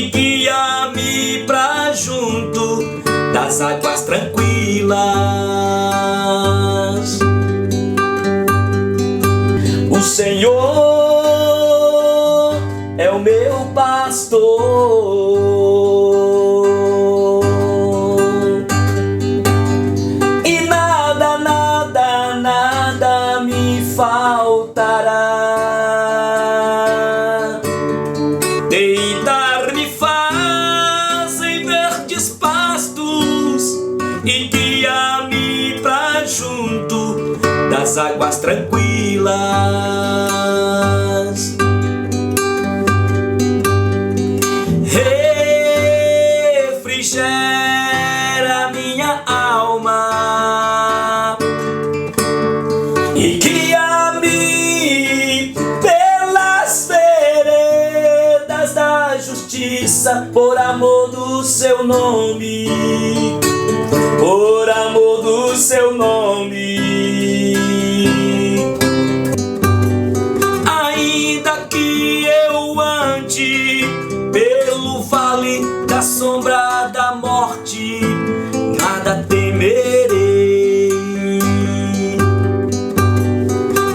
e guia-me pra junto das águas tranquilas. O Senhor é o meu pastor e nada, nada, nada me faltará. Deitar-me faz em verdes pastos e guia-me pra junto das águas tranquilas. Refrigera minha alma e guia-me pelas veredas da justiça, por amor do seu nome, por amor do seu nome. Ainda que eu ande pelo vale da sombra da morte, nada temerei.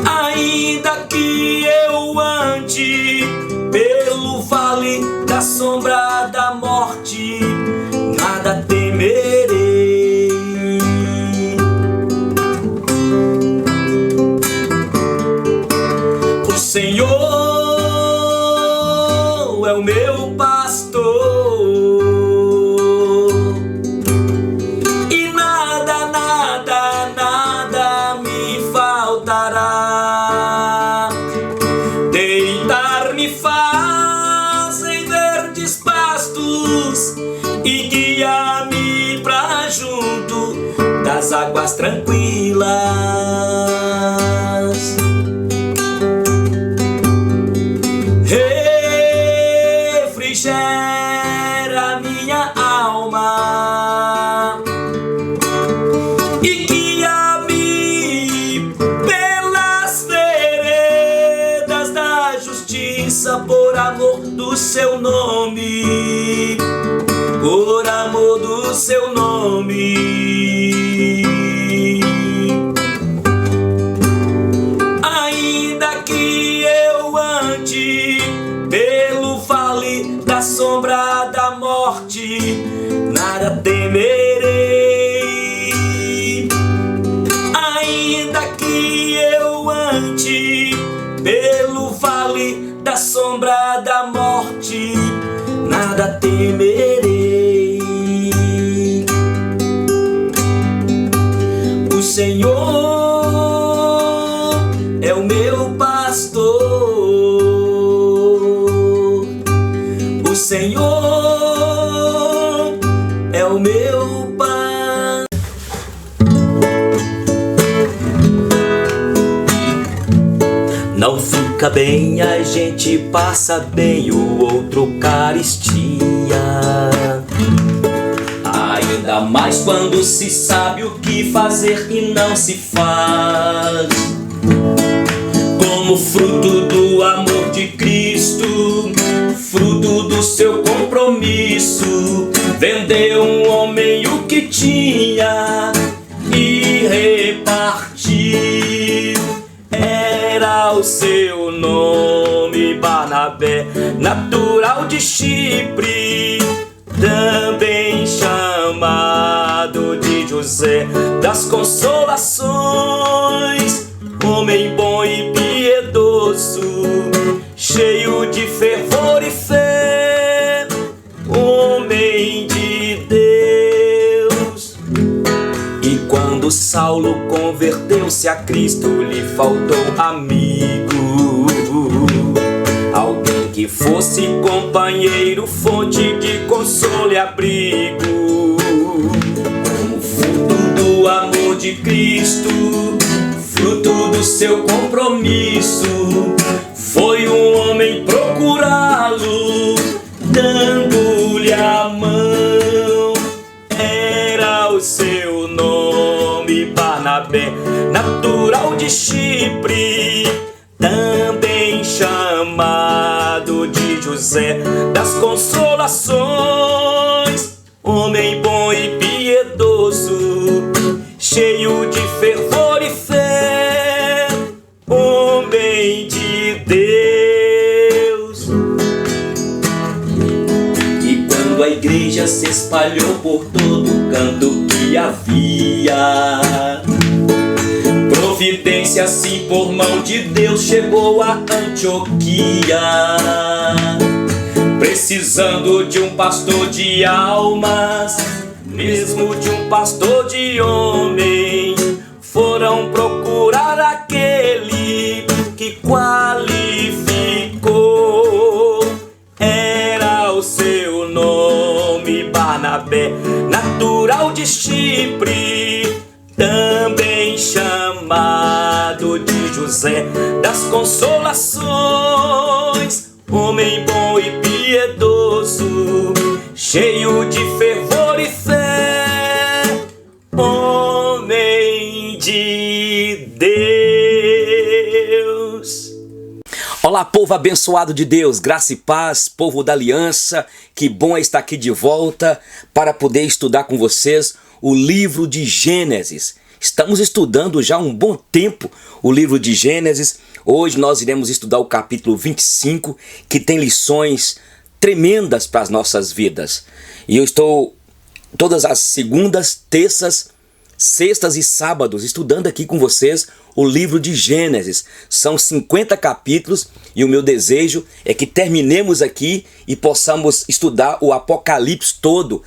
Ainda que eu ande pelo vale da sombra da morte, nada temerei. O Senhor é o meu pastor e nada, nada, nada me faltará. Deitar-me faz em verdes pastos e guia-me pra junto das águas tranquilas. Refrigera minha alma e guia-me pelas veredas da justiça, por amor do seu nome, por amor do seu nome. Ainda que eu ande pelo vale da sombra da morte, nada temerei. Ainda que eu ande pelo vale da sombra da morte, nada temerei. O Senhor é o meu pastor. O Senhor é o meu Pai. Não fica bem, a gente passa bem, o outro caristia. Ainda mais quando se sabe o que fazer e não se faz. Como fruto do amor de Cristo, fruto do seu compromisso, vendeu um homem o que tinha e repartiu. Era o seu nome Barnabé, natural de Chipre, também chamado de José das Consolações. Homem bom e piedoso, cheio de fervor e fé, homem de Deus. E quando Saulo converteu-se a Cristo, lhe faltou amigo, alguém que fosse companheiro, fonte de consolo e abrigo. Como fruto do amor de Cristo, fruto do seu compromisso, foi um homem procurá-lo, dando-lhe a mão. Era o seu nome Barnabé, natural de Chipre, também chamado de José das Consolações. consolações. Homem bom e piedoso, cheio de fervor e fé, homem de Deus. E quando a igreja se espalhou por todo canto que havia, providência assim por mão de Deus chegou a Antioquia, precisando de um pastor de almas, mesmo de um pastor de homem, foram procurar aquele que qualificou. Era o seu nome Barnabé, natural de Chipre, também chamado de José das Consolações. Homem bom e piedoso, cheio de fervor e fé, homem de Deus. Olá, povo abençoado de Deus, graça e paz, povo da aliança, que bom é estar aqui de volta para poder estudar com vocês o livro de Gênesis. Estamos estudando já há um bom tempo o livro de Gênesis. Hoje nós iremos estudar o capítulo 25, que tem lições tremendas para as nossas vidas. E eu estou todas as segundas, terças, sextas e sábados estudando aqui com vocês o livro de Gênesis. São 50 capítulos e o meu desejo é que terminemos aqui e possamos estudar o Apocalipse todo,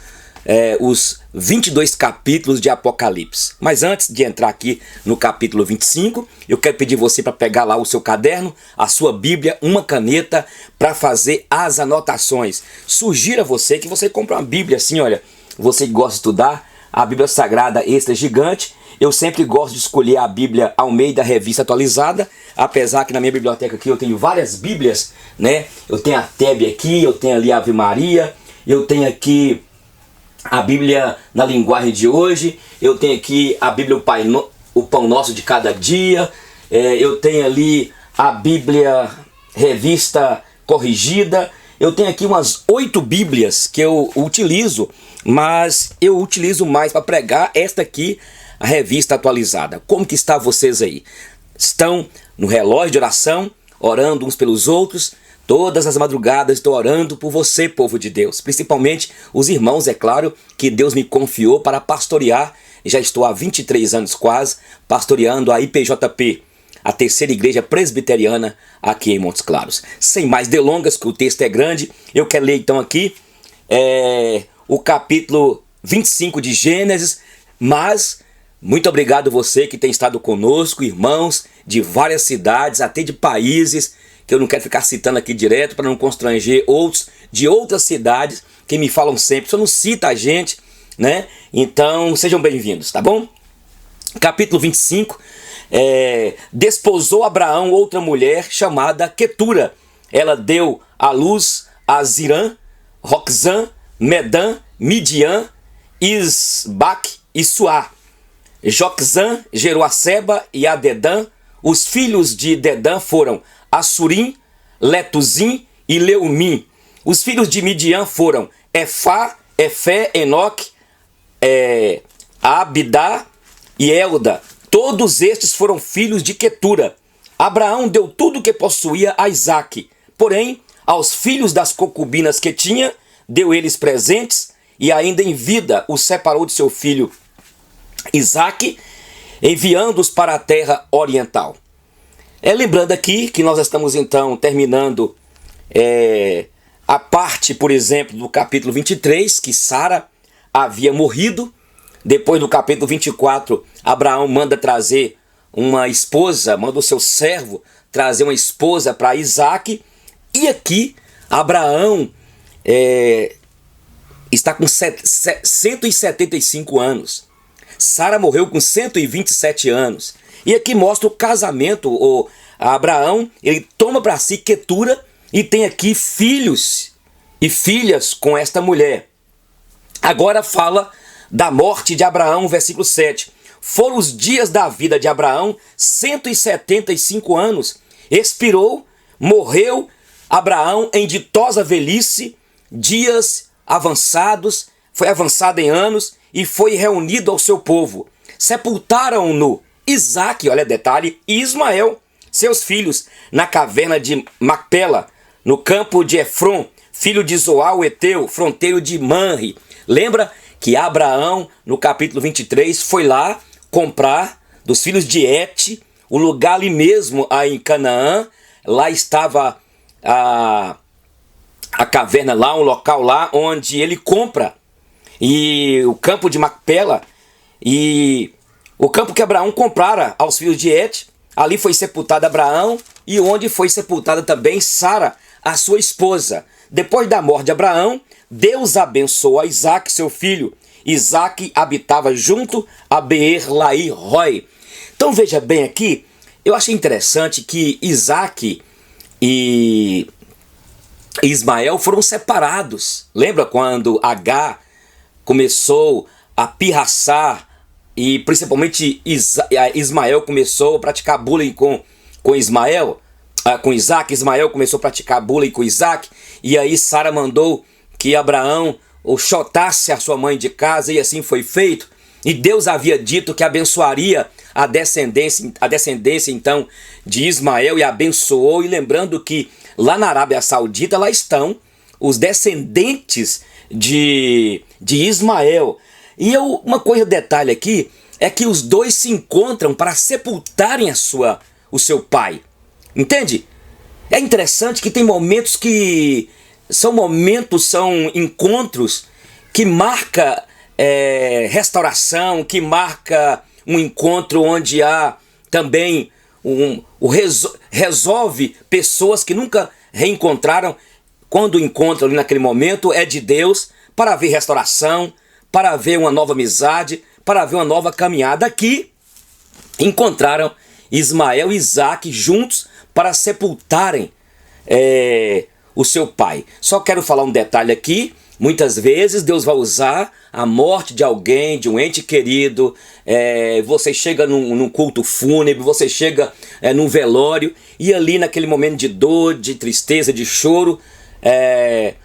os 22 capítulos de Apocalipse. Mas antes de entrar aqui no capítulo 25, eu quero pedir você para pegar lá o seu caderno, a sua Bíblia, uma caneta para fazer as anotações. Sugiro a você que você compre uma Bíblia assim, olha, você que gosta de estudar, a Bíblia Sagrada Extra Gigante. Eu sempre gosto de escolher a Bíblia Almeida Revista Atualizada, apesar que na minha biblioteca aqui eu tenho várias Bíblias, né? Eu tenho a Tebe aqui, eu tenho ali a Ave Maria, eu tenho aqui a Bíblia na linguagem de hoje, eu tenho aqui a Bíblia o Pão Nosso de Cada Dia, eu tenho ali a Bíblia Revista Corrigida, eu tenho aqui umas 8 Bíblias que eu utilizo, mas eu utilizo mais para pregar esta aqui, a Revista Atualizada. Como que está vocês aí? Estão no relógio de oração, orando uns pelos outros? Todas as madrugadas estou orando por você, povo de Deus, principalmente os irmãos, é claro, que Deus me confiou para pastorear. Já estou há 23 anos quase pastoreando a IPJP, a terceira igreja presbiteriana aqui em Montes Claros. Sem mais delongas, que o texto é grande, eu quero ler então aqui o capítulo 25 de Gênesis, mas muito obrigado você que tem estado conosco, irmãos de várias cidades, até de países, que eu não quero ficar citando aqui direto para não constranger outros de outras cidades que me falam sempre, só não cita a gente, né? Então sejam bem-vindos, tá bom? Capítulo 25, desposou Abraão outra mulher chamada Quetura. Ela deu à luz a Zirã, Roxã, Medã, Midian, Isbaque e Suá. Joxã gerou a Seba e a Dedã. Os filhos de Dedã foram Assurim, Letuzim e Leumim. Os filhos de Midian foram Efá, Efé, Enoque, Abidá e Elda. Todos estes foram filhos de Quetura. Abraão deu tudo o que possuía a Isaque. Porém, aos filhos das concubinas que tinha, deu eles presentes e ainda em vida os separou de seu filho Isaque, enviando-os para a terra oriental. Lembrando aqui que nós estamos então terminando a parte, por exemplo, do capítulo 23, que Sara havia morrido. Depois do capítulo 24, Abraão manda trazer uma esposa, manda o seu servo trazer uma esposa para Isaque. E aqui Abraão está com 175 anos. Sara morreu com 127 anos. E aqui mostra o casamento. Abraão, ele toma para si Quetura e tem aqui filhos e filhas com esta mulher. Agora fala da morte de Abraão, versículo 7. Foram os dias da vida de Abraão, 175 anos. Expirou, morreu Abraão em ditosa velhice, dias avançados, foi avançado em anos e foi reunido ao seu povo. Sepultaram-no Isaque, olha detalhe, e Ismael, seus filhos, na caverna de Macpela, no campo de Efron, filho de Zoar o Eteu, fronteiro de Manre. Lembra que Abraão, no capítulo 23, foi lá comprar dos filhos de Et, o lugar ali mesmo, aí em Canaã. Lá estava a caverna lá, um local lá onde ele compra. E o campo de Macpela, e o campo que Abraão comprara aos filhos de Et, ali foi sepultado Abraão, e onde foi sepultada também Sara, a sua esposa. Depois da morte de Abraão, Deus abençoou a Isaque, seu filho. Isaque habitava junto a Beer-Lahai-Roi. Então veja bem aqui, eu achei interessante que Isaque e Ismael foram separados. Lembra quando Agar começou a pirraçar e principalmente Ismael começou a praticar bullying com Ismael? Com Isaque, Ismael começou a praticar bullying com Isaque, e aí Sara mandou que Abraão chotasse a sua mãe de casa, e assim foi feito. E Deus havia dito que abençoaria a descendência então de Ismael, e abençoou. E lembrando que lá na Arábia Saudita, lá estão os descendentes de Ismael. E uma coisa, detalhe aqui, é que os dois se encontram para sepultarem o seu pai. Entende? É interessante que tem momentos que são encontros que marca restauração, que marca um encontro onde há também resolve pessoas que nunca reencontraram. Quando o encontro ali naquele momento é de Deus, para haver restauração, para haver uma nova amizade, para haver uma nova caminhada. Aqui encontraram Ismael e Isaque juntos para sepultarem o seu pai. Só quero falar um detalhe aqui. Muitas vezes Deus vai usar a morte de alguém, de um ente querido. Você chega num culto fúnebre, você chega num velório, e ali naquele momento de dor, de tristeza, de choro,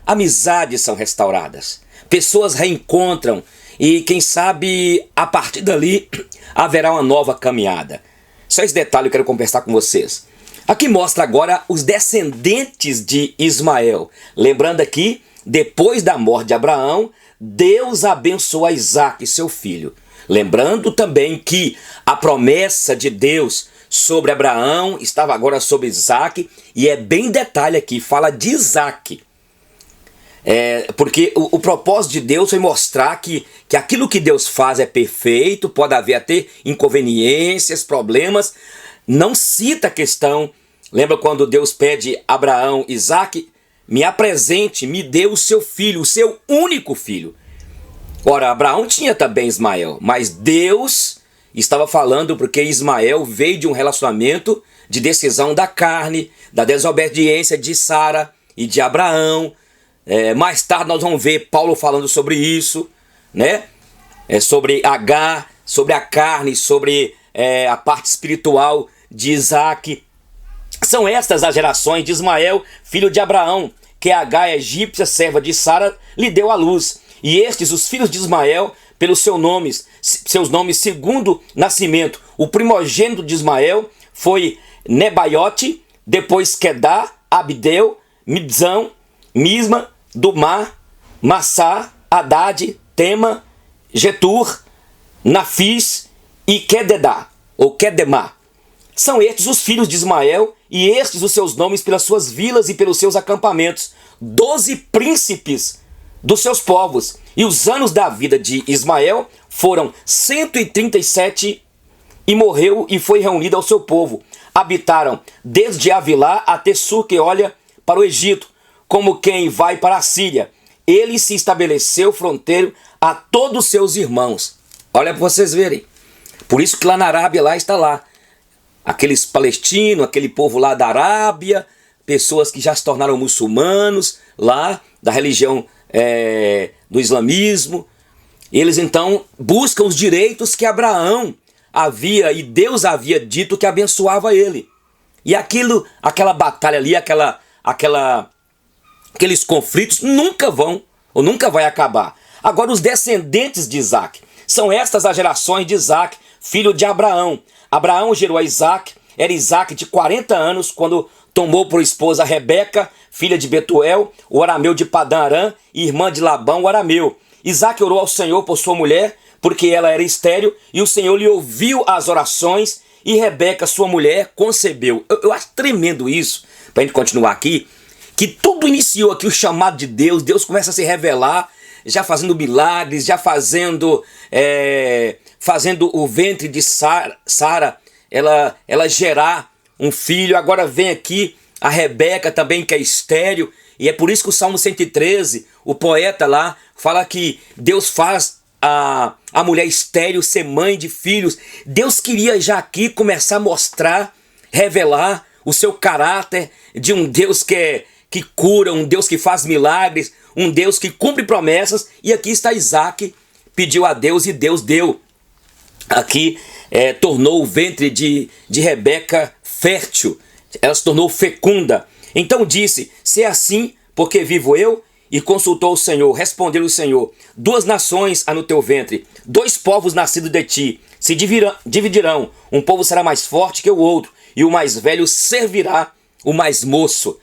amizades são restauradas. Pessoas reencontram, e quem sabe a partir dali haverá uma nova caminhada. Só esse detalhe eu quero conversar com vocês. Aqui mostra agora os descendentes de Ismael. Lembrando aqui, depois da morte de Abraão, Deus abençoou a Isaque, seu filho. Lembrando também que a promessa de Deus sobre Abraão estava agora sobre Isaque, e é bem detalhe aqui, fala de Isaque. Porque o propósito de Deus foi mostrar que aquilo que Deus faz é perfeito, pode haver até inconveniências, problemas. Não cita a questão. Lembra quando Deus pede a Abraão, Isaque, me apresente, me dê o seu filho, o seu único filho. Ora, Abraão tinha também Ismael, mas Deus estava falando porque Ismael veio de um relacionamento de decisão da carne, da desobediência de Sara e de Abraão. Mais tarde nós vamos ver Paulo falando sobre isso, né? Sobre Agar, sobre a carne, sobre a parte espiritual de Isaque. São estas as gerações de Ismael, filho de Abraão, que Agar, a egípcia, serva de Sara, lhe deu à luz. E estes, os filhos de Ismael, pelos seus nomes segundo nascimento. O primogênito de Ismael foi Nebaiote, depois Quedar, Abdeu, Mibzão, Misma, Dumá, Massá, Haddad, Tema, Getur, Nafis e Quededá, ou Quedemá. São estes os filhos de Ismael, e estes os seus nomes pelas suas vilas e pelos seus acampamentos, 12 príncipes dos seus povos. E os anos da vida de Ismael foram 137, e morreu e foi reunido ao seu povo. Habitaram desde Avilá até Sur, que olha para o Egito, como quem vai para a Síria. Ele se estabeleceu fronteiro a todos os seus irmãos. Olha para vocês verem. Por isso que lá na Arábia, lá está lá aqueles palestinos, aquele povo lá da Arábia, pessoas que já se tornaram muçulmanos, lá da religião do islamismo. Eles então buscam os direitos que Abraão havia, e Deus havia dito que abençoava ele. E aquela batalha ali, aquela aqueles conflitos nunca vão ou nunca vai acabar. Agora, os descendentes de Isaac, são estas as gerações de Isaac, filho de Abraão. Abraão gerou a Isaac, era Isaac de 40 anos quando tomou por esposa Rebeca, filha de Betuel, o arameu de Padã Arã, e irmã de Labão, o arameu. Isaac orou ao Senhor por sua mulher, porque ela era estéril, e o Senhor lhe ouviu as orações, e Rebeca, sua mulher, concebeu. Eu acho tremendo isso, para a gente continuar aqui, que tudo iniciou aqui, o chamado de Deus. Deus começa a se revelar, já fazendo milagres, já fazendo o ventre de Sara, ela gerar um filho. Agora vem aqui a Rebeca também, que é estéril, e é por isso que o Salmo 113, o poeta lá, fala que Deus faz a mulher estéril ser mãe de filhos. Deus queria já aqui começar a mostrar, revelar o seu caráter de um Deus que cura, um Deus que faz milagres, um Deus que cumpre promessas. E aqui está Isaac, pediu a Deus e Deus deu. Aqui tornou o ventre de Rebeca fértil, ela se tornou fecunda. Então disse: se é assim, porque vivo eu? E consultou o Senhor, respondeu o Senhor: 2 nações há no teu ventre, 2 povos nascidos de ti, se dividirão, um povo será mais forte que o outro, e o mais velho servirá o mais moço.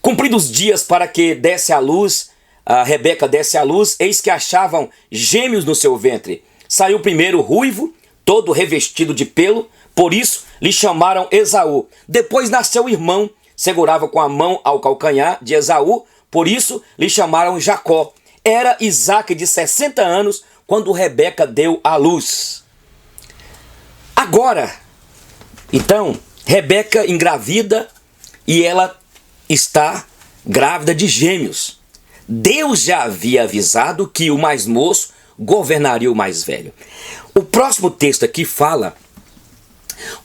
Cumpridos os dias para que desse à luz, a Rebeca desse à luz, eis que achavam gêmeos no seu ventre. Saiu primeiro ruivo, todo revestido de pelo, por isso lhe chamaram Esaú. Depois nasceu o irmão, segurava com a mão ao calcanhar de Esaú, por isso lhe chamaram Jacó. Era Isaac de 60 anos quando Rebeca deu à luz. Agora, então, Rebeca engravida e ela está grávida de gêmeos. Deus já havia avisado que o mais moço governaria o mais velho. O próximo texto aqui fala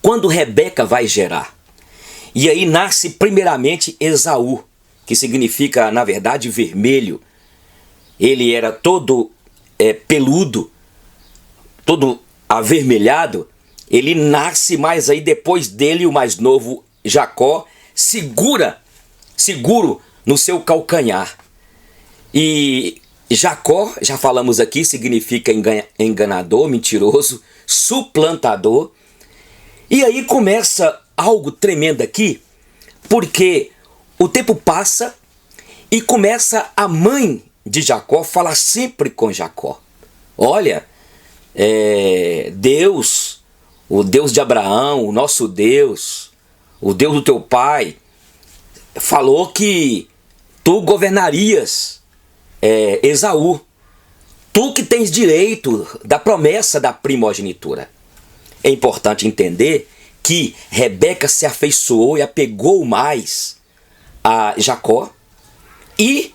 quando Rebeca vai gerar. E aí nasce primeiramente Esaú, que significa, na verdade, vermelho. Ele era todo peludo, todo avermelhado. Ele nasce, mas aí depois dele o mais novo, Jacó, seguro no seu calcanhar. E Jacó, já falamos aqui, significa enganador, mentiroso, suplantador. E aí começa algo tremendo aqui, porque o tempo passa e começa a mãe de Jacó falar sempre com Jacó. Olha, Deus, o Deus de Abraão, o nosso Deus, o Deus do teu pai, falou que tu governarias Esaú. Tu que tens direito da promessa da primogenitura. É importante entender que Rebeca se afeiçoou e apegou mais a Jacó, e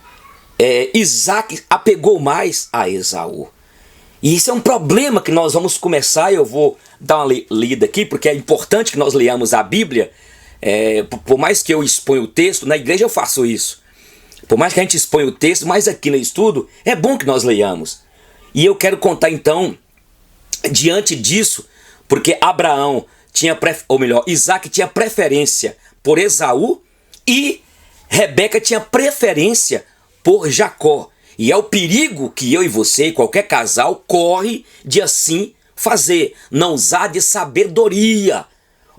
Isaac apegou mais a Esaú. E isso é um problema que nós vamos começar. Eu vou dar uma lida aqui, porque é importante que nós leamos a Bíblia. Por mais que eu exponha o texto, na igreja eu faço isso. Por mais que a gente exponha o texto, mas aqui no estudo é bom que nós leiamos. E eu quero contar então, diante disso, porque Abraão tinha, Isaac tinha preferência por Esaú e Rebeca tinha preferência por Jacó. E é o perigo que eu e você, e qualquer casal, corre de assim fazer. Não usar de sabedoria.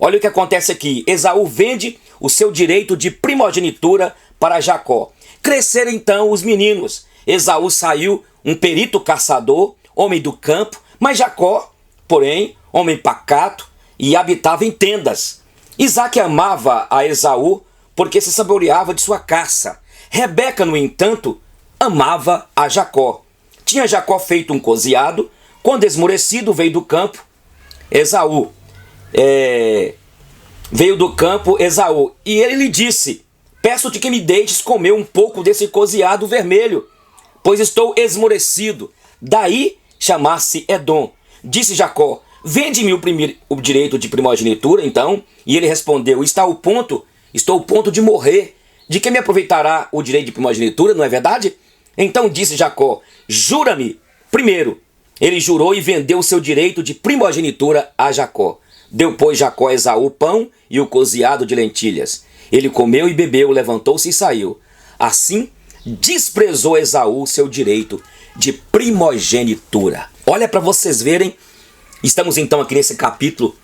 Olha o que acontece aqui. Esaú vende o seu direito de primogenitura para Jacó. Cresceram então os meninos. Esaú saiu um perito caçador, homem do campo, mas Jacó, porém, homem pacato, e habitava em tendas. Isaac amava a Esaú porque se saboreava de sua caça. Rebeca, no entanto, amava a Jacó. Tinha Jacó feito um coziado, quando esmorecido veio do campo Esaú. Veio do campo Esaú, e ele lhe disse: peço-te que me deixes comer um pouco desse coziado vermelho, pois estou esmorecido. Daí chamar-se Edom. Disse Jacó: vende-me o direito de primogenitura, então. E ele respondeu: estou ao ponto de morrer. De que me aproveitará o direito de primogenitura, não é verdade? Então disse Jacó: jura-me. Primeiro, ele jurou e vendeu o seu direito de primogenitura a Jacó. Deu, pois, Jacó a Esaú pão e o coziado de lentilhas. Ele comeu e bebeu, levantou-se e saiu. Assim, desprezou Esaú seu direito de primogenitura. Olha para vocês verem, estamos então aqui nesse capítulo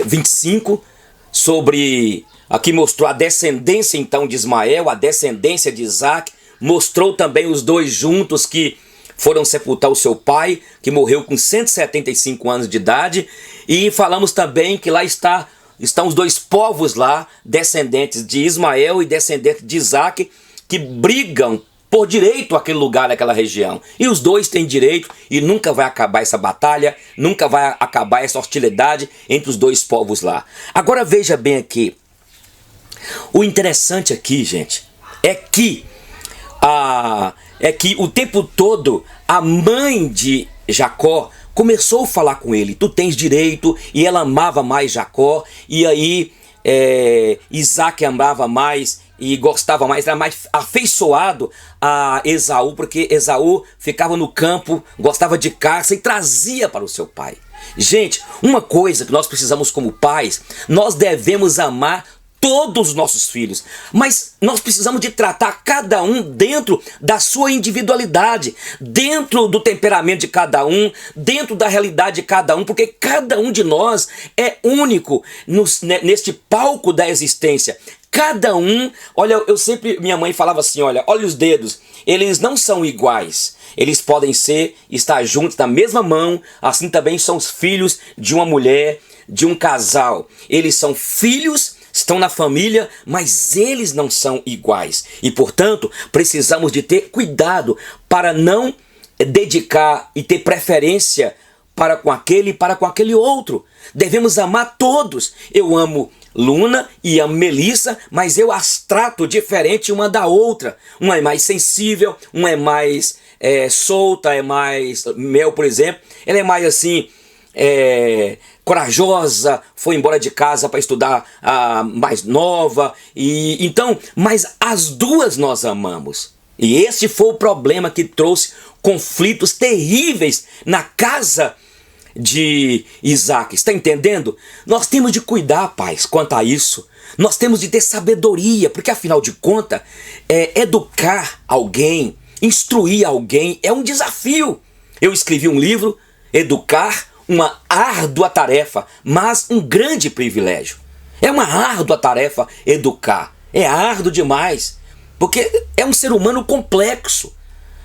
25, sobre, aqui mostrou a descendência então de Ismael, a descendência de Isaac, mostrou também os dois juntos que foram sepultar o seu pai, que morreu com 175 anos de idade, e falamos também que lá estão os dois povos lá, descendentes de Ismael e descendentes de Isaac, que brigam por direito àquele lugar, naquela região. E os dois têm direito e nunca vai acabar essa batalha, nunca vai acabar essa hostilidade entre os dois povos lá. Agora veja bem aqui, o interessante aqui, gente, é que o tempo todo a mãe de Jacó começou a falar com ele, tu tens direito, e ela amava mais Jacó, e aí Isaac amava mais e gostava mais, era mais afeiçoado a Esaú, porque Esaú ficava no campo, gostava de caça e trazia para o seu pai. Gente, uma coisa que nós precisamos como pais, nós devemos amar todos os nossos filhos, mas nós precisamos de tratar cada um dentro da sua individualidade, dentro do temperamento de cada um, dentro da realidade de cada um, porque cada um de nós é único neste palco da existência. Cada um, olha, minha mãe falava assim, olha os dedos, eles não são iguais, eles podem estar juntos na mesma mão, assim também são os filhos de uma mulher, de um casal, eles são filhos, estão na família, mas eles não são iguais. E, portanto, precisamos de ter cuidado para não dedicar e ter preferência para com aquele e para com aquele outro. Devemos amar todos. Eu amo Luna e amo Melissa, mas eu as trato diferente uma da outra. Uma é mais sensível, uma é mais solta, é mais... Mel, por exemplo, ela é mais assim... corajosa, foi embora de casa para estudar, mais nova, e então, mas as duas nós amamos. E esse foi o problema que trouxe conflitos terríveis na casa de Isaac. Está entendendo? Nós temos de cuidar, pais, quanto a isso. Nós temos de ter sabedoria, porque afinal de contas, educar alguém, instruir alguém é um desafio. Eu escrevi um livro, Educar, uma árdua tarefa, mas um grande privilégio. É uma árdua tarefa educar. É árduo demais, porque é um ser humano complexo.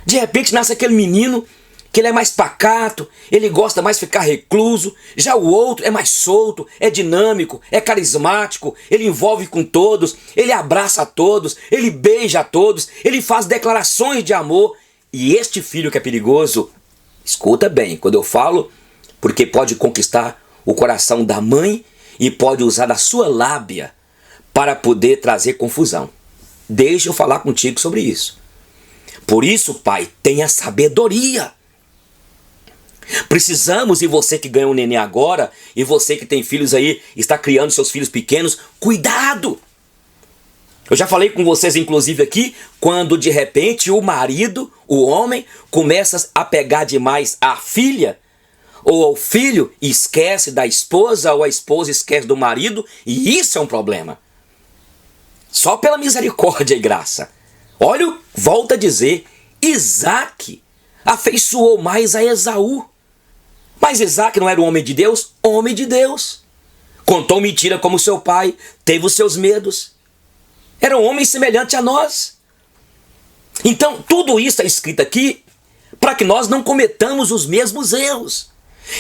De repente nasce aquele menino que ele é mais pacato, ele gosta mais de ficar recluso. Já o outro é mais solto, é dinâmico, é carismático, ele envolve com todos, ele abraça a todos, ele beija a todos, ele faz declarações de amor. E este filho que é perigoso, escuta bem, quando eu falo, porque pode conquistar o coração da mãe e pode usar da sua lábia para poder trazer confusão. Deixa eu falar contigo sobre isso. Por isso, pai, tenha sabedoria. Precisamos, e você que ganhou um neném agora, e você que tem filhos aí, está criando seus filhos pequenos, cuidado! Eu já falei com vocês, inclusive, aqui, quando de repente o marido, o homem, começa a pegar demais a filha, ou o filho esquece da esposa, ou a esposa esquece do marido, e isso é um problema. Só pela misericórdia e graça. Olha, volta a dizer, Isaac afeiçoou mais a Esaú. Mas Isaac não era um homem de Deus? Homem de Deus. Contou mentira como seu pai, teve os seus medos. Era um homem semelhante a nós. Então, tudo isso está escrito aqui para que nós não cometamos os mesmos erros.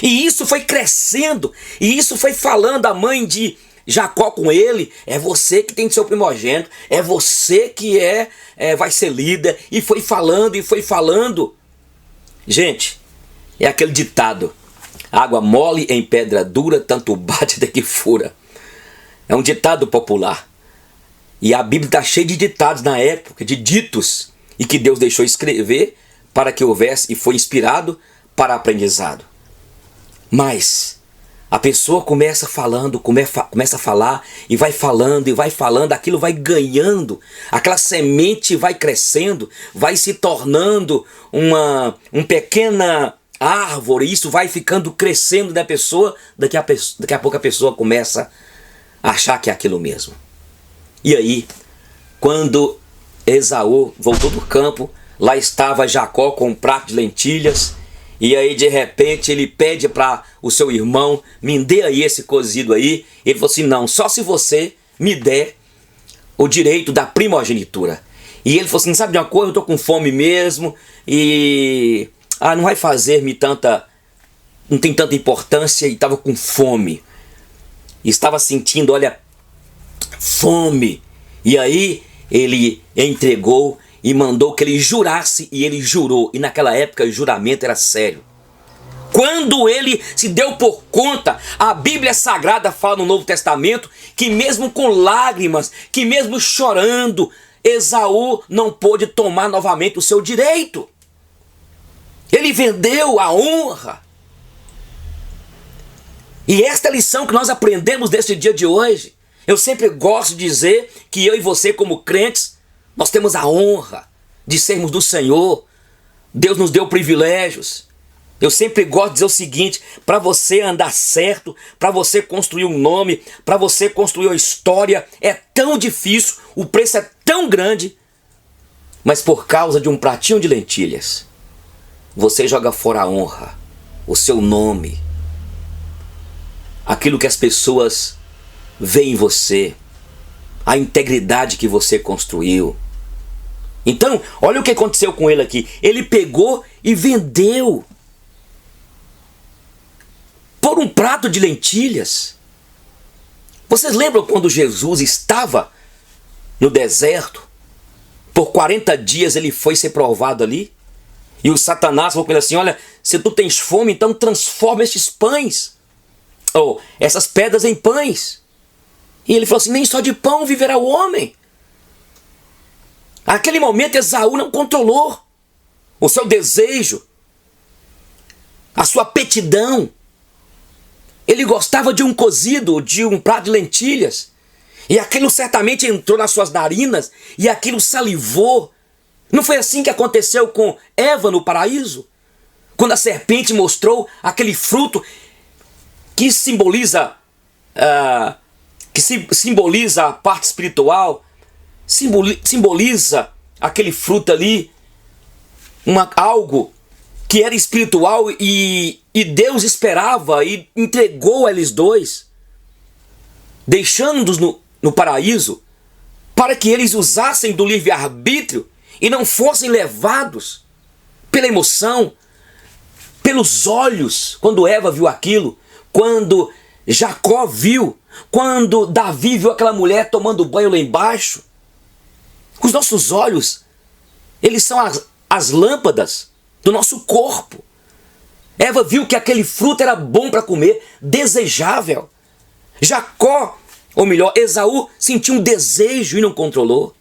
E isso foi crescendo, e isso foi falando a mãe de Jacó com ele, é você que tem de ser o primogênito, é você que vai ser líder, e foi falando, e foi falando. Gente, é aquele ditado, água mole em pedra dura, tanto bate até que fura. É um ditado popular. E a Bíblia está cheia de ditados na época, de ditos, e que Deus deixou escrever para que houvesse, e foi inspirado para aprendizado. Mas a pessoa começa falando, começa a falar, e vai falando, aquilo vai ganhando, aquela semente vai crescendo, vai se tornando uma pequena árvore, isso vai ficando crescendo da pessoa, daqui a pouco a pessoa começa a achar que é aquilo mesmo. E aí, quando Esaú voltou do campo, lá estava Jacó com um prato de lentilhas, e aí de repente ele pede para o seu irmão: me dê aí esse cozido aí. Ele falou assim: não, só se você me der o direito da primogenitura. E ele falou assim: sabe de uma coisa, eu tô com fome mesmo, e não vai fazer-me tanta, não tem tanta importância, e estava com fome, estava sentindo, olha, fome. E aí ele entregou e mandou que ele jurasse, e ele jurou. E naquela época o juramento era sério. Quando ele se deu por conta, a Bíblia Sagrada fala no Novo Testamento que mesmo com lágrimas, que mesmo chorando, Esaú não pôde tomar novamente o seu direito. Ele vendeu a honra. E esta é a lição que nós aprendemos neste dia de hoje. Eu sempre gosto de dizer que eu e você, como crentes, nós temos a honra de sermos do Senhor. Deus nos deu privilégios. Eu sempre gosto de dizer o seguinte: para você andar certo, para você construir um nome, para você construir uma história, é tão difícil, o preço é tão grande, mas por causa de um pratinho de lentilhas, você joga fora a honra, o seu nome, aquilo que as pessoas veem em você, a integridade que você construiu. Então, olha o que aconteceu com ele aqui. Ele pegou e vendeu por um prato de lentilhas. Vocês lembram quando Jesus estava no deserto? Por 40 dias ele foi ser provado ali. E o Satanás falou com ele assim: olha, se tu tens fome, então transforma estes pães, ou essas pedras, em pães. E ele falou assim: nem só de pão viverá o homem. Naquele momento Esaú não controlou o seu desejo, a sua aptidão. Ele gostava de um cozido, de um prato de lentilhas, e aquilo certamente entrou nas suas narinas, e aquilo salivou. Não foi assim que aconteceu com Eva no paraíso? Quando a serpente mostrou aquele fruto que simboliza simboliza a parte espiritual, simboliza aquele fruto ali, algo que era espiritual, e Deus esperava e entregou a eles dois, deixando-os no paraíso, para que eles usassem do livre-arbítrio e não fossem levados pela emoção, pelos olhos. Quando Eva viu aquilo, quando Jacó viu, quando Davi viu aquela mulher tomando banho lá embaixo, os nossos olhos, eles são as lâmpadas do nosso corpo. Eva viu que aquele fruto era bom para comer, desejável. Jacó, ou melhor, Esaú, sentiu um desejo e não controlou.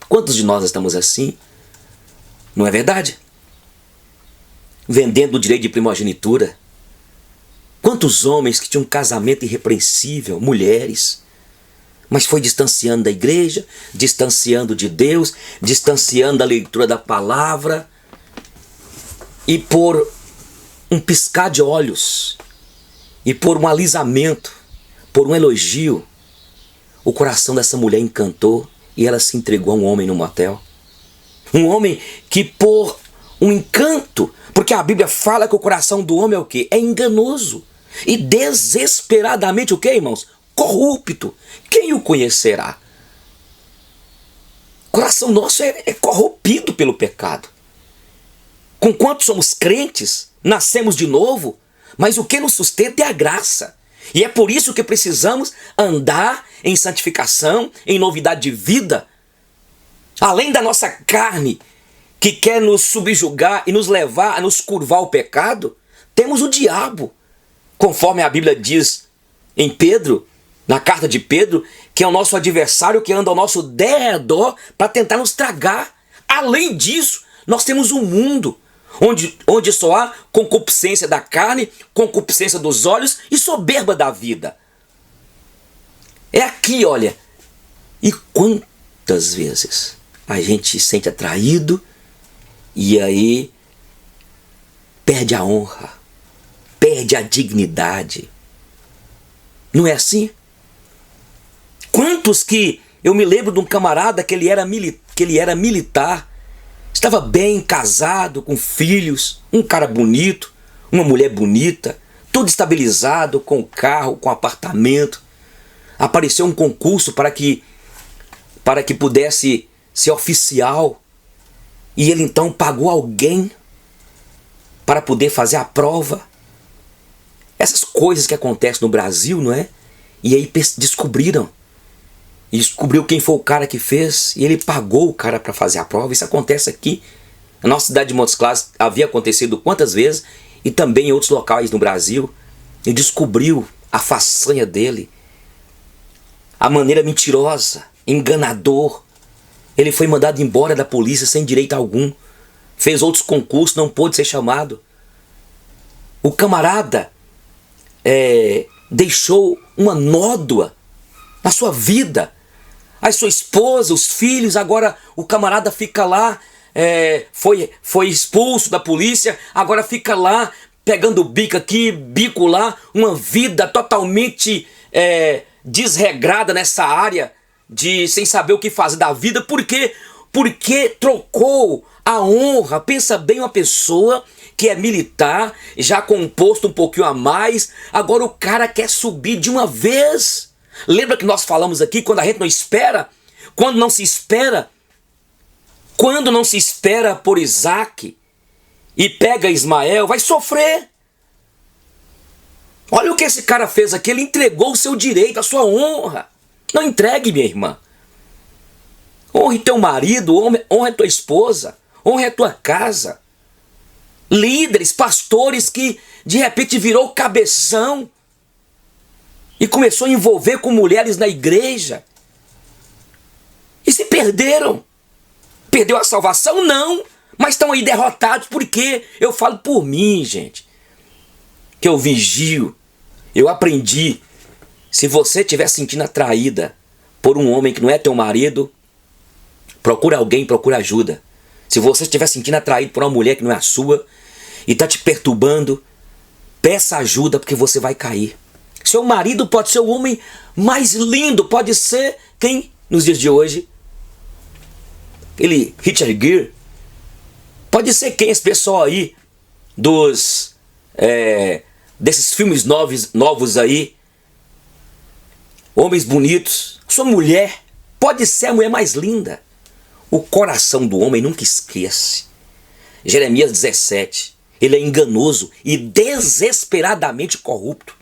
Quantos de nós estamos assim? Não é verdade? Vendendo o direito de primogenitura. Quantos homens que tinham um casamento irrepreensível, mulheres, mas foi distanciando da igreja, distanciando de Deus, distanciando da leitura da palavra, e por um piscar de olhos, e por um alisamento, por um elogio, o coração dessa mulher encantou e ela se entregou a um homem no motel. Um homem que, por um encanto, porque a Bíblia fala que o coração do homem é o quê? É enganoso e desesperadamente o quê, irmãos? Corrupto. Quem o conhecerá? O coração nosso é corrompido pelo pecado. Conquanto somos crentes, nascemos de novo, mas o que nos sustenta é a graça. E é por isso que precisamos andar em santificação, em novidade de vida. Além da nossa carne, que quer nos subjugar e nos levar a nos curvar ao pecado, temos o diabo. Conforme a Bíblia diz em Pedro, na carta de Pedro, que é o nosso adversário que anda ao nosso derredor para tentar nos tragar. Além disso, nós temos um mundo onde só há concupiscência da carne, concupiscência dos olhos e soberba da vida. É aqui, olha. E quantas vezes a gente se sente atraído e aí perde a honra, perde a dignidade. Não é assim? Quantos que eu me lembro de um camarada que ele era militar, que ele era militar, estava bem casado, com filhos, um cara bonito, uma mulher bonita, tudo estabilizado, com carro, com apartamento. Apareceu um concurso para que pudesse ser oficial. E ele então pagou alguém para poder fazer a prova. Essas coisas que acontecem no Brasil, não é? E aí descobriram. E descobriu quem foi o cara que fez. E ele pagou o cara para fazer a prova. Isso acontece aqui. Na nossa cidade de Montes Claros havia acontecido quantas vezes. E também em outros locais no Brasil. E descobriu a façanha dele. A maneira mentirosa, enganador. Ele foi mandado embora da polícia sem direito algum. Fez outros concursos, não pôde ser chamado. O camarada deixou uma nódoa na sua vida. A sua esposa, os filhos, agora o camarada fica lá, foi expulso da polícia, agora fica lá, pegando bico aqui, bico lá, uma vida totalmente desregrada nessa área, sem saber o que fazer da vida. Por quê? Porque trocou a honra. Pensa bem, uma pessoa que é militar, já com um posto um pouquinho a mais, agora o cara quer subir de uma vez. Lembra que nós falamos aqui, quando a gente não espera, quando não se espera por Isaac e pega Ismael, vai sofrer. Olha o que esse cara fez aqui, ele entregou o seu direito, a sua honra. Não entregue, minha irmã. Honre teu marido, honre tua esposa, honre a tua casa. Líderes, pastores que de repente virou cabeção e começou a envolver com mulheres na igreja e se perderam. Perdeu a salvação? Não, mas estão aí derrotados. Porque eu falo por mim, gente, que eu vigio, eu aprendi. Se você estiver sentindo atraída por um homem que não é teu marido, procura alguém, procura ajuda. Se você estiver sentindo atraído por uma mulher que não é a sua e está te perturbando, peça ajuda, porque você vai cair. Seu marido pode ser o homem mais lindo, pode ser quem nos dias de hoje? Ele, Richard Gere, pode ser quem? Esse pessoal aí desses filmes novos aí, homens bonitos. Sua mulher pode ser a mulher mais linda. O coração do homem nunca esquece. Jeremias 17. Ele é enganoso e desesperadamente corrupto.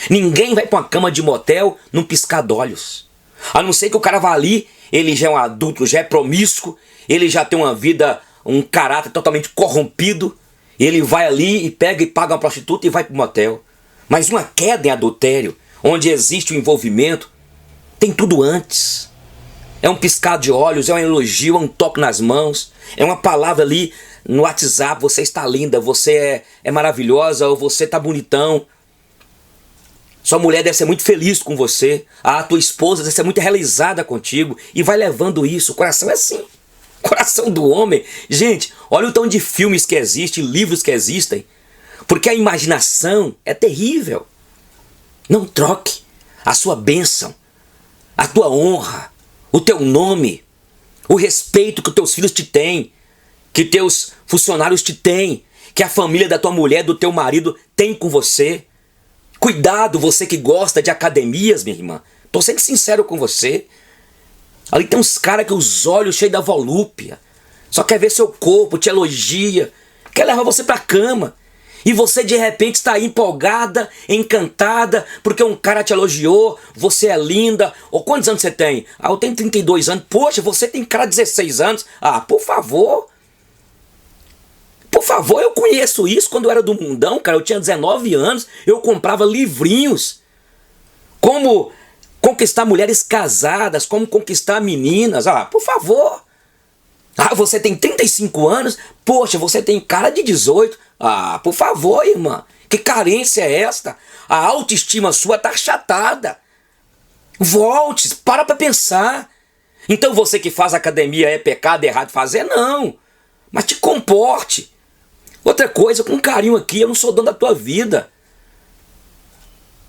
Ninguém vai para uma cama de motel num piscar de olhos. A não ser que o cara vá ali, ele já é um adulto, já é promíscuo, ele já tem uma vida, um caráter totalmente corrompido. Ele vai ali e pega e paga uma prostituta e vai para o motel. Mas uma queda em adultério, onde existe o envolvimento, tem tudo antes. É um piscar de olhos, é um elogio, é um toque nas mãos, é uma palavra ali no WhatsApp: você está linda, você é maravilhosa, ou você está bonitão. Sua mulher deve ser muito feliz com você, a tua esposa deve ser muito realizada contigo, e vai levando isso. O coração é assim, o coração do homem. Gente, olha o tanto de filmes que existem, livros que existem, porque a imaginação é terrível. Não troque a sua bênção, a tua honra, o teu nome, o respeito que os teus filhos te têm, que teus funcionários te têm, que a família da tua mulher, do teu marido tem com você. Cuidado, você que gosta de academias, minha irmã. Tô sendo sincero com você. Ali tem uns caras que os olhos cheios da volúpia, só quer ver seu corpo, te elogia, quer levar você pra cama. E você de repente está aí empolgada, encantada, porque um cara te elogiou, você é linda. Ou quantos anos você tem? Ah, eu tenho 32 anos. Poxa, você tem cara de 16 anos. Ah, por favor. Por favor, eu conheço isso quando eu era do mundão, cara. Eu tinha 19 anos, eu comprava livrinhos. Como conquistar mulheres casadas, como conquistar meninas. Ah, por favor. Ah, você tem 35 anos? Poxa, você tem cara de 18. Ah, por favor, irmã. Que carência é esta? A autoestima sua está achatada. Volte, para pensar. Então você que faz academia é pecado, é errado fazer? Não. Mas te comporte. Outra coisa, com carinho aqui, eu não sou dono da tua vida.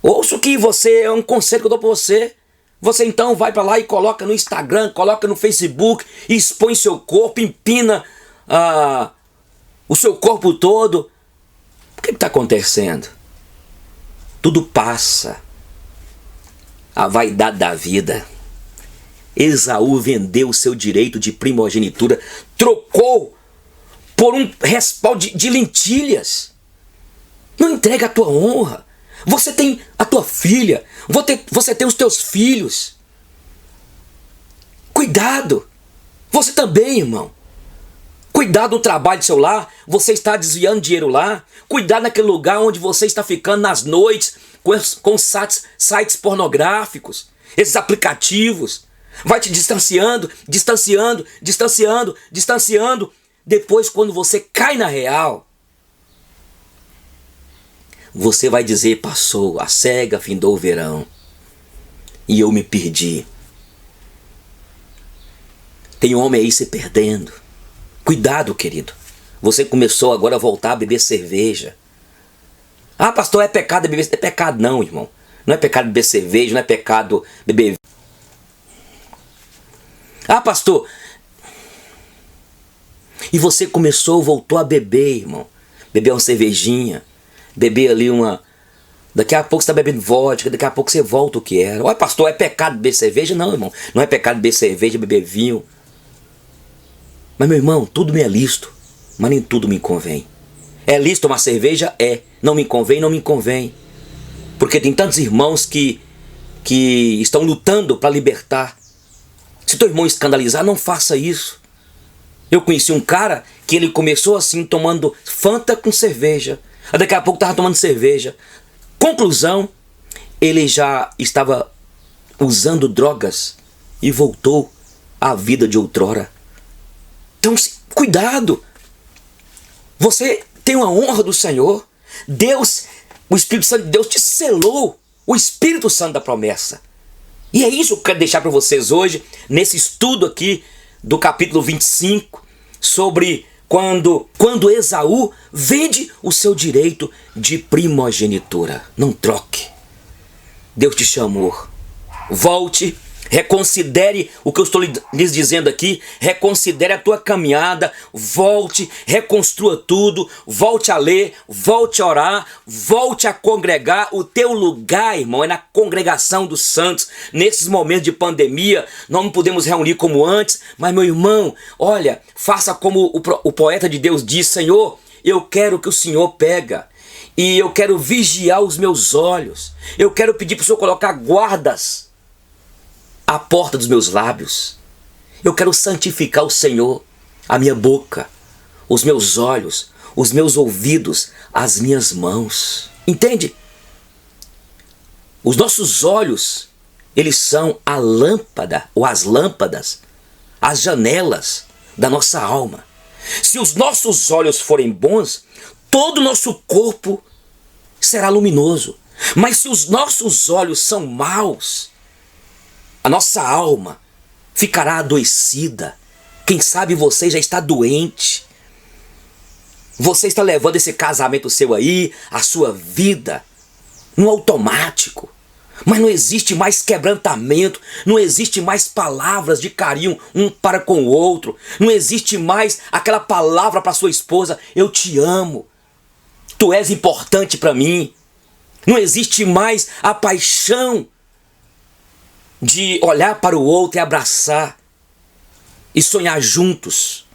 Ouço que você é um conselho que eu dou para você. Você então vai para lá e coloca no Instagram, coloca no Facebook, expõe seu corpo, empina o seu corpo todo. O que está acontecendo? Tudo passa. A vaidade da vida. Esaú vendeu o seu direito de primogenitura, trocou por um respaldo de lentilhas. Não entrega a tua honra. Você tem a tua filha, você tem os teus filhos. Cuidado. Você também, irmão. Cuidado no trabalho do seu lar, você está desviando dinheiro lá. Cuidado naquele lugar onde você está ficando nas noites com sites pornográficos, esses aplicativos. Vai te distanciando. Depois, quando você cai na real, você vai dizer: passou a cega, findou o verão e eu me perdi. Tem homem aí se perdendo. Cuidado, querido. Você começou agora a voltar a beber cerveja. Ah, pastor, é pecado beber? É pecado não, irmão. Não é pecado beber cerveja, não é pecado beber. Ah, pastor. E você voltou a beber, irmão. Beber uma cervejinha. Beber ali uma... Daqui a pouco você está bebendo vodka, daqui a pouco você volta o que era. Olha, pastor, é pecado beber cerveja? Não, irmão. Não é pecado beber cerveja, beber vinho. Mas, meu irmão, tudo me é lícito, mas nem tudo me convém. É lícito tomar cerveja? É. Não me convém? Não me convém. Porque tem tantos irmãos que estão lutando para libertar. Se teu irmão escandalizar, não faça isso. Eu conheci um cara que ele começou assim, tomando Fanta com cerveja. Daqui a pouco estava tomando cerveja. Conclusão, ele já estava usando drogas e voltou à vida de outrora. Então, cuidado. Você tem uma honra do Senhor. Deus, o Espírito Santo de Deus te selou o Espírito Santo da promessa. E é isso que eu quero deixar para vocês hoje, nesse estudo aqui do capítulo 25, sobre quando Esaú vende o seu direito de primogenitura. Não troque. Deus te chamou. Volte. Reconsidere o que eu estou lhes dizendo aqui. Reconsidere a tua caminhada. Volte, reconstrua tudo. Volte a ler, volte a orar, volte a congregar. O teu lugar, irmão, é na congregação dos santos. Nesses momentos de pandemia, nós não podemos reunir como antes. Mas, meu irmão, olha, faça como o poeta de Deus diz: Senhor, eu quero que o Senhor pega. E eu quero vigiar os meus olhos. Eu quero pedir para o Senhor colocar guardas à porta dos meus lábios. Eu quero santificar o Senhor, a minha boca, os meus olhos, os meus ouvidos, as minhas mãos. Entende? Os nossos olhos, eles são a lâmpada, ou as lâmpadas, as janelas da nossa alma. Se os nossos olhos forem bons, todo o nosso corpo será luminoso. Mas se os nossos olhos são maus, a nossa alma ficará adoecida. Quem sabe você já está doente. Você está levando esse casamento seu aí, a sua vida, no automático. Mas não existe mais quebrantamento, não existe mais palavras de carinho um para com o outro. Não existe mais aquela palavra para sua esposa: eu te amo, tu és importante para mim. Não existe mais a paixão de olhar para o outro e abraçar e sonhar juntos.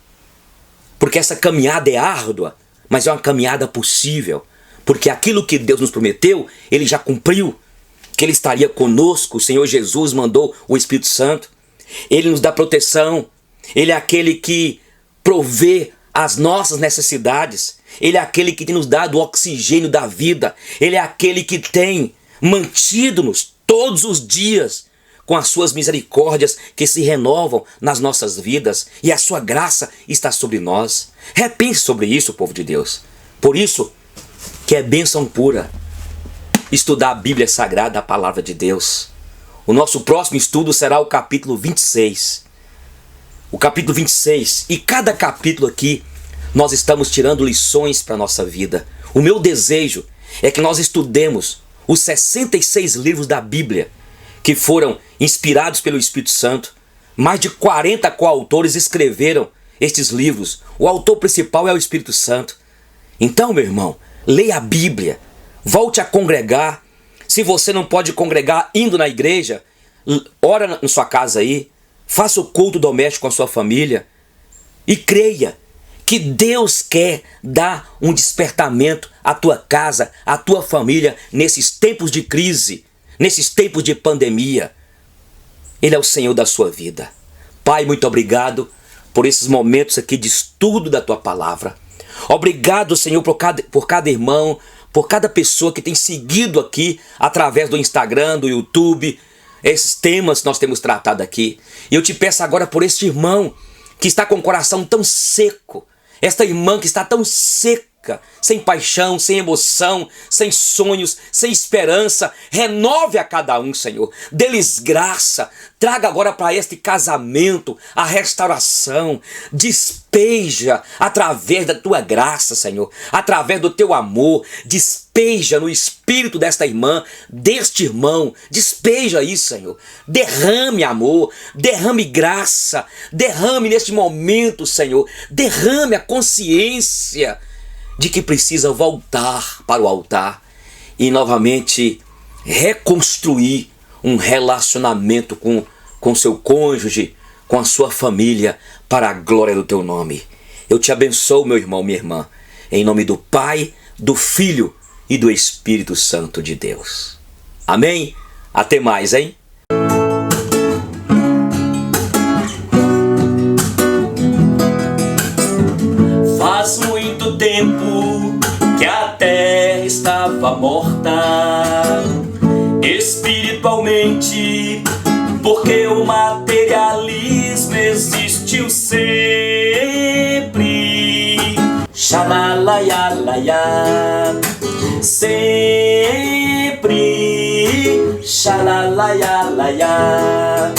Porque essa caminhada é árdua, mas é uma caminhada possível. Porque aquilo que Deus nos prometeu, Ele já cumpriu. Que Ele estaria conosco. O Senhor Jesus mandou o Espírito Santo. Ele nos dá proteção. Ele é aquele que provê as nossas necessidades. Ele é aquele que tem nos dado o oxigênio da vida. Ele é aquele que tem mantido-nos todos os dias com as suas misericórdias que se renovam nas nossas vidas, e a sua graça está sobre nós. Repense sobre isso, povo de Deus. Por isso que é bênção pura estudar a Bíblia Sagrada, a palavra de Deus. O nosso próximo estudo será o capítulo 26. O capítulo 26. E cada capítulo aqui nós estamos tirando lições para a nossa vida. O meu desejo é que nós estudemos os 66 livros da Bíblia, que foram inspirados pelo Espírito Santo. Mais de 40 coautores escreveram estes livros. O autor principal é o Espírito Santo. Então, meu irmão, leia a Bíblia, volte a congregar. Se você não pode congregar indo na igreja, ora na sua casa aí, faça o culto doméstico com a sua família e creia que Deus quer dar um despertamento à tua casa, à tua família, nesses tempos de crise, nesses tempos de pandemia. Ele é o Senhor da sua vida. Pai, muito obrigado por esses momentos aqui de estudo da tua palavra. Obrigado, Senhor, por cada irmão, por cada pessoa que tem seguido aqui através do Instagram, do YouTube, esses temas que nós temos tratado aqui. E eu te peço agora por este irmão que está com o coração tão seco, esta irmã que está tão seca, sem paixão, sem emoção, sem sonhos, sem esperança. Renove a cada um, Senhor. Dê-lhes graça. Traga agora para este casamento a restauração. Despeja através da tua graça, Senhor. Através do teu amor. Despeja no espírito desta irmã, deste irmão. Despeja isso, Senhor. Derrame amor. Derrame graça. Derrame neste momento, Senhor. Derrame a consciência de que precisa voltar para o altar e novamente reconstruir um relacionamento com seu cônjuge, com a sua família, para a glória do teu nome. Eu te abençoo, meu irmão, minha irmã, em nome do Pai, do Filho e do Espírito Santo de Deus. Amém? Até mais, hein? Faz muito tempo que a terra estava morta espiritualmente, porque o materialismo existiu sempre. Xalalaialaia, sempre. Xalalaialaia.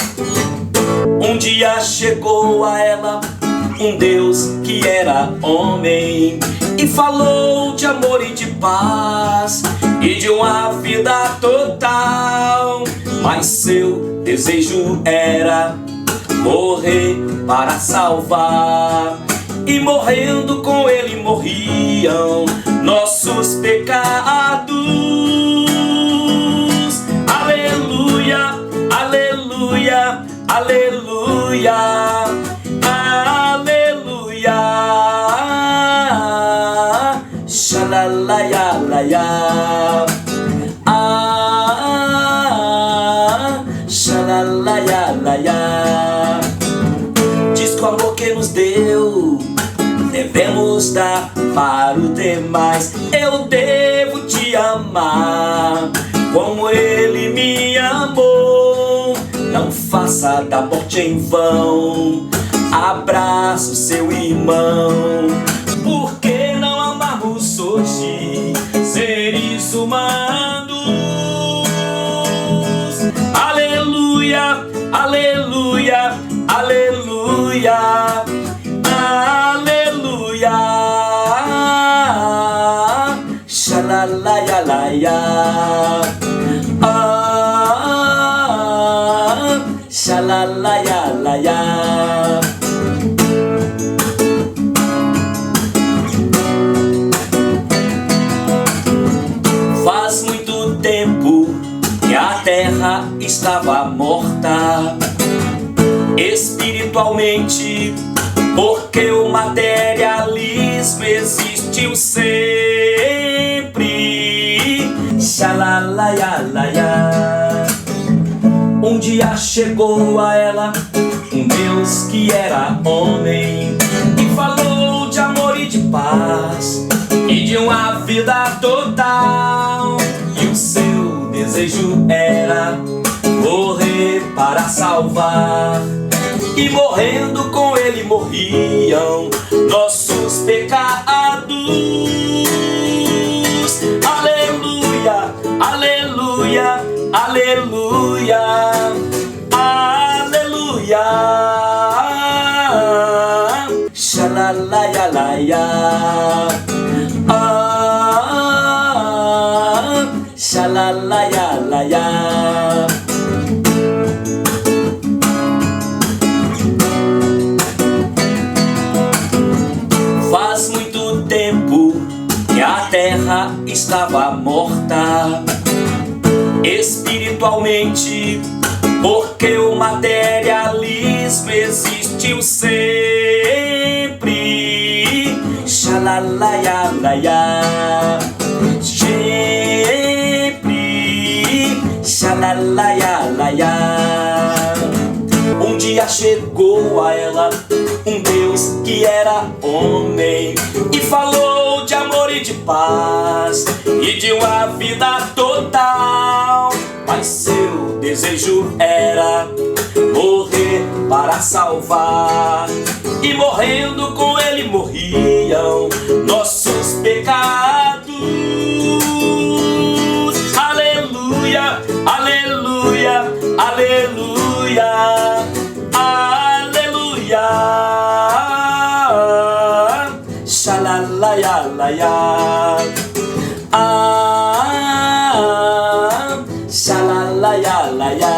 Um dia chegou a ela um Deus que era homem e falou de amor e de paz e de uma vida total. Mas seu desejo era morrer para salvar, e morrendo com ele morriam nossos pecados. Aleluia, aleluia, aleluia. Xalalaialaia, xalalaialaia. Diz que o amor que nos deu devemos dar para os demais. Eu devo te amar como ele me amou. Não faça da morte em vão. Abraça o seu irmão. Por que não amarmos hoje seres humanos? Aleluia, aleluia, aleluia, aleluia. Xalalaialaia, xalalaialaia. Faz muito tempo que a terra estava morta espiritualmente, porque o materialismo existiu sempre. Xalalaialaia. Um dia chegou a ela um Deus que era homem e falou de amor e de paz e de uma vida total. E o seu desejo era morrer para salvar, e morrendo com ele morriam nossos pecados. Aleluia, aleluia, aleluia, aleluia. Xalalaialaia, xalalaialaia. a terra estava morta espiritualmente, porque o materialismo existiu sempre. Xalalaialaia, sempre. Xalalaialaia. Um dia chegou a ela um Deus que era homem e falou de amor e de paz e de uma vida total. Mas seu desejo era morrer para salvar, e morrendo com ele morriam nossos pecados. Aleluia, aleluia, aleluia, aleluia. Xalalaialaia, xalalaialaia.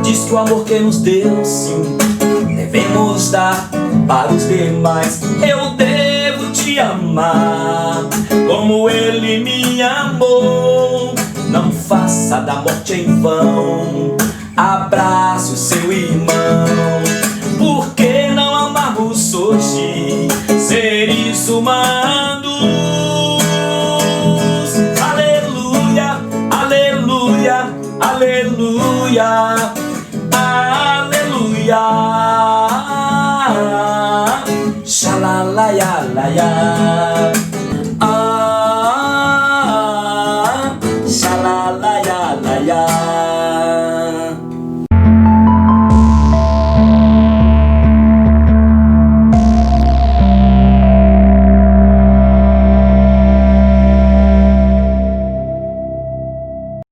Diz que o amor que nos deu, sim, devemos dar para os demais. Eu devo te amar como ele me amou. Não faça da morte em vão, abrace o seu irmão. Por que não amarmos hoje seres humanos? Aleluia, aleluia, aleluia, aleluia. Xalalaialaia.